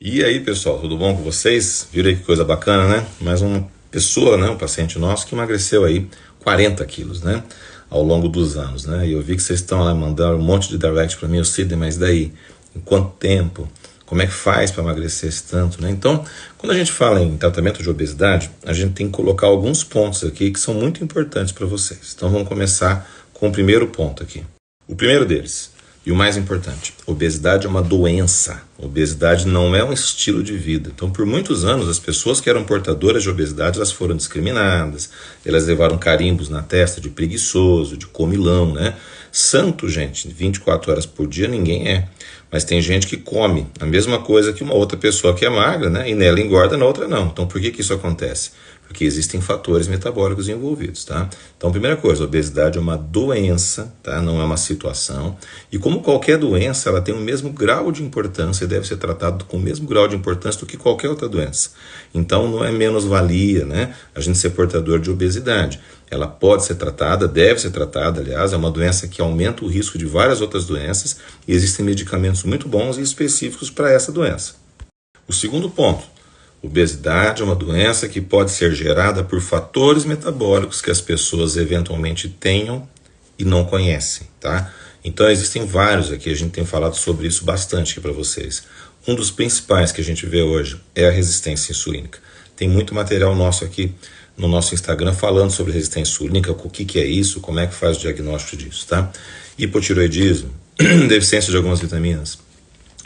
E aí, pessoal, tudo bom com vocês? Viram aí que coisa bacana, né? Mais uma pessoa, né, um paciente nosso que emagreceu aí 40 quilos, né, ao longo dos anos, né? E eu vi que vocês estão lá mandando um monte de direct para mim, eu Sidney, mas daí, em quanto tempo? Como é que faz para emagrecer esse tanto, né? Então, quando a gente fala em tratamento de obesidade, a gente tem que colocar alguns pontos aqui que são muito importantes para vocês. Então, vamos começar com o primeiro ponto aqui. O primeiro deles, e o mais importante, obesidade é uma doença. Obesidade não é um estilo de vida. Então, por muitos anos, as pessoas que eram portadoras de obesidade, elas foram discriminadas, elas levaram carimbos na testa de preguiçoso, de comilão, né? Santo, gente, 24 horas por dia ninguém é. Mas tem gente que come a mesma coisa que uma outra pessoa que é magra, né? E nela engorda, na outra não. Então, por que isso acontece? Porque existem fatores metabólicos envolvidos, tá? Então, primeira coisa, a obesidade é uma doença, tá? Não é uma situação. E como qualquer doença, ela tem o mesmo grau de importância e deve ser tratada com o mesmo grau de importância do que qualquer outra doença. Então, não é menos-valia, né, a gente ser portador de obesidade. Ela pode ser tratada, deve ser tratada, aliás, é uma doença que aumenta o risco de várias outras doenças e existem medicamentos muito bons e específicos para essa doença. O segundo ponto, obesidade é uma doença que pode ser gerada por fatores metabólicos que as pessoas eventualmente tenham e não conhecem, tá? Então existem vários aqui, a gente tem falado sobre isso bastante aqui para vocês. Um dos principais que a gente vê hoje é a resistência insulínica. Tem muito material nosso aqui no nosso Instagram falando sobre resistência insulínica, o que é isso, como é que faz o diagnóstico disso, tá? Hipotiroidismo, deficiência de algumas vitaminas,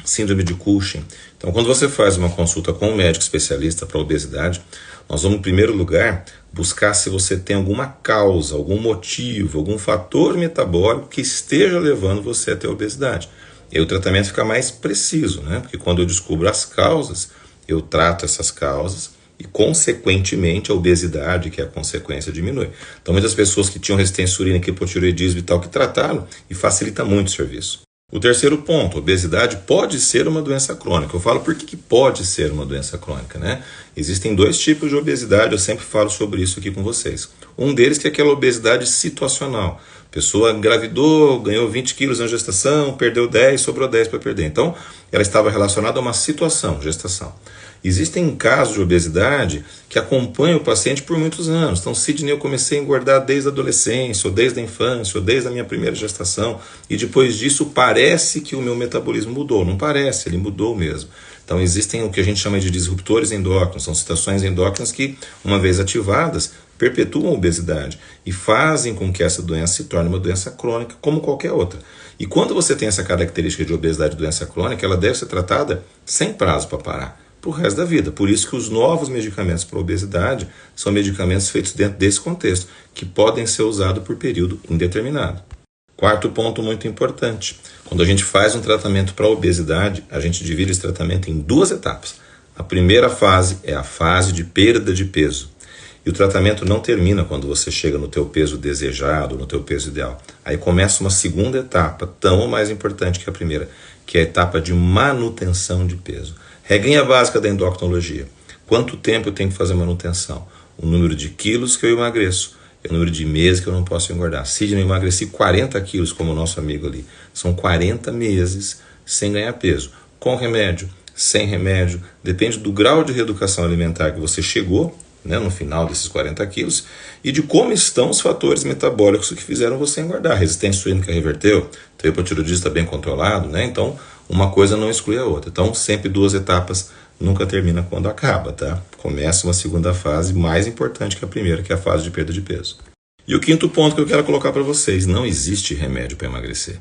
síndrome de Cushing. Então, quando você faz uma consulta com um médico especialista para obesidade, nós vamos, em primeiro lugar, buscar se você tem alguma causa, algum motivo, algum fator metabólico que esteja levando você a ter obesidade. E aí o tratamento fica mais preciso, né? Porque quando eu descubro as causas, eu trato essas causas e, consequentemente, a obesidade, que é a consequência, diminui. Então, muitas pessoas que tinham resistência insulínica, hipotireoidismo e tal, que trataram e facilita muito o serviço. O terceiro ponto, obesidade pode ser uma doença crônica. Eu falo por que pode ser uma doença crônica, né? Existem dois tipos de obesidade, eu sempre falo sobre isso aqui com vocês. Um deles que é aquela obesidade situacional. A pessoa engravidou, ganhou 20 quilos na gestação, perdeu 10, sobrou 10 para perder. Então, ela estava relacionada a uma situação, gestação. Existem casos de obesidade que acompanham o paciente por muitos anos. Então, Sidney, eu comecei a engordar desde a adolescência, ou desde a infância, ou desde a minha primeira gestação, e depois disso parece que o meu metabolismo mudou. Não parece, ele mudou mesmo. Então, existem o que a gente chama de disruptores endócrinos, são situações endócrinas que, uma vez ativadas, perpetuam a obesidade e fazem com que essa doença se torne uma doença crônica, como qualquer outra. E quando você tem essa característica de obesidade e doença crônica, ela deve ser tratada sem prazo para parar, para o resto da vida. Por isso que os novos medicamentos para obesidade são medicamentos feitos dentro desse contexto, que podem ser usados por período indeterminado. Quarto ponto muito importante, quando a gente faz um tratamento para obesidade, a gente divide esse tratamento em duas etapas. A primeira fase é a fase de perda de peso. E o tratamento não termina quando você chega no teu peso desejado, no teu peso ideal. Aí começa uma segunda etapa, tão ou mais importante que a primeira, que é a etapa de manutenção de peso. Regrinha básica da endocrinologia. Quanto tempo eu tenho que fazer manutenção? O número de quilos que eu emagreço e o número de meses que eu não posso engordar. Sidney, eu emagreci 40 quilos, como o nosso amigo ali. São 40 meses sem ganhar peso. Com remédio, sem remédio. Depende do grau de reeducação alimentar que você chegou, né, no final desses 40 quilos, e de como estão os fatores metabólicos que fizeram você engordar. A resistência insulínica reverteu, o hipotireoidismo está bem controlado, né? Então, uma coisa não exclui a outra. Então, sempre duas etapas, nunca termina quando acaba, tá? Começa uma segunda fase mais importante que a primeira, que é a fase de perda de peso. E o quinto ponto que eu quero colocar para vocês, não existe remédio para emagrecer.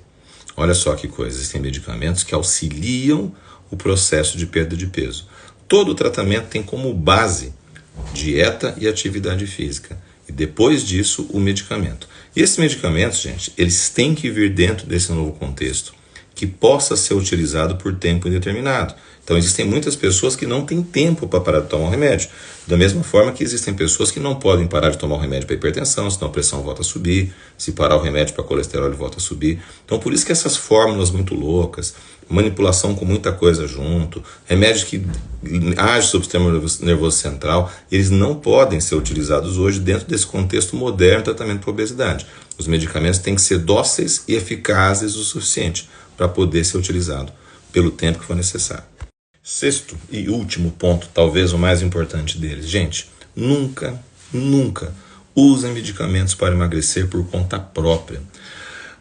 Olha só que coisa, existem medicamentos que auxiliam o processo de perda de peso. Todo tratamento tem como base dieta e atividade física. E depois disso, o medicamento. E esses medicamentos, gente, eles têm que vir dentro desse novo contexto, que possa ser utilizado por tempo indeterminado. Então, existem muitas pessoas que não têm tempo para parar de tomar o remédio. Da mesma forma que existem pessoas que não podem parar de tomar o remédio para hipertensão, senão a pressão volta a subir. Se parar o remédio para colesterol, ele volta a subir. Então, por isso que essas fórmulas muito loucas, manipulação com muita coisa junto, remédios que agem sobre o sistema nervoso central, eles não podem ser utilizados hoje dentro desse contexto moderno de tratamento para obesidade. Os medicamentos têm que ser dóceis e eficazes o suficiente para poder ser utilizado pelo tempo que for necessário. Sexto e último ponto, talvez o mais importante deles. Gente, nunca usem medicamentos para emagrecer por conta própria.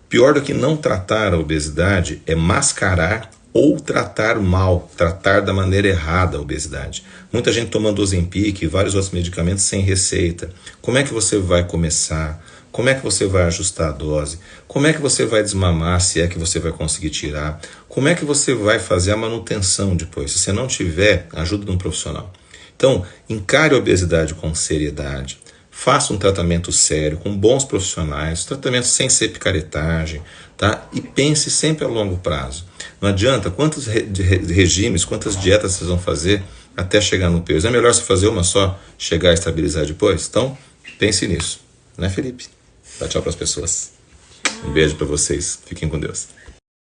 Pior do que não tratar a obesidade é mascarar ou tratar mal, tratar da maneira errada a obesidade. Muita gente tomando Ozempic e vários outros medicamentos sem receita. Como é que você vai começar? Como é que você vai ajustar a dose? Como é que você vai desmamar, se é que você vai conseguir tirar? Como é que você vai fazer a manutenção depois, se você não tiver ajuda de um profissional? Então, encare a obesidade com seriedade. Faça um tratamento sério, com bons profissionais, tratamento sem ser picaretagem, tá? E pense sempre a longo prazo. Não adianta quantos regimes, quantas dietas vocês vão fazer até chegar no peso. É melhor você fazer uma só, chegar a estabilizar depois? Então, pense nisso. Né, Felipe? Dá tchau para as pessoas. Um beijo para vocês. Fiquem com Deus.